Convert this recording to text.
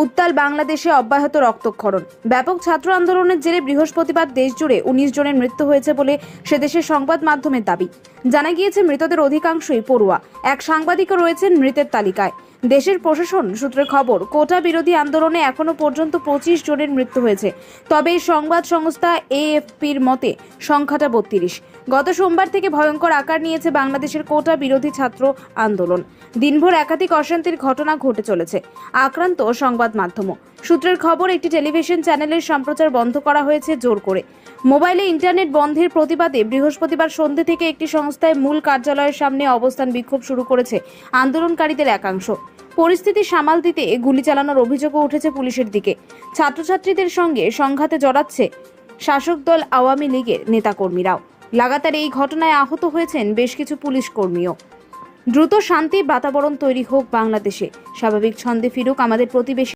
উত্তাল বাংলাদেশে অব্যাহত রক্তক্ষরণ। ব্যাপক ছাত্র আন্দোলনের জেরে বৃহস্পতিবার দেশজুড়ে 19 জনের মৃত্যু হয়েছে বলে সে দেশের সংবাদ মাধ্যমের দাবি। জানা গিয়েছে, মৃতদের অধিকাংশই পড়ুয়া। এক সাংবাদিকও রয়েছেন মৃতের তালিকায়। দেশের প্রশাসন সূত্রে খবর, কোটা বিরোধী আন্দোলনে এখনো পর্যন্ত 25 জনের মৃত্যু হয়েছে। তবে সংবাদ সংস্থা এএফপির মতে সংখ্যাটা 32। গত সোমবার থেকে ভয়ঙ্কর আকার নিয়েছে বাংলাদেশের কোটা বিরোধী ছাত্র আন্দোলন। দিনভর একাধিক অশান্তির ঘটনা ঘটে চলেছে। আক্রান্ত সংবাদ মাধ্যমও। সূত্রের খবর, একটি টেলিভিশন চ্যানেলের সম্প্রচার বন্ধ করা হয়েছে জোর করে। মোবাইলে ইন্টারনেট বন্ধের প্রতিবাদে বৃহস্পতিবার সন্ধ্যে থেকে একটি সংস্থায় মূল কার্যালয়ের সামনে অবস্থান বিক্ষোভ শুরু করেছে আন্দোলনকারীদের একাংশ। পরিস্থিতি সামাল দিতে গুলি চালানোর অভিযোগও উঠেছে পুলিশের দিকে। ছাত্রছাত্রীদের সঙ্গে সংঘাতে জড়াচ্ছে শাসক দল আওয়ামী লীগের নেতাকর্মীরাও। লাগাতার এই ঘটনায় আহত হয়েছেন বেশ কিছু পুলিশ কর্মীও। দ্রুত শান্তি বাতাবরণ তৈরি হোক বাংলাদেশে, স্বাভাবিক ছন্দে ফিরুক আমাদের প্রতিবেশী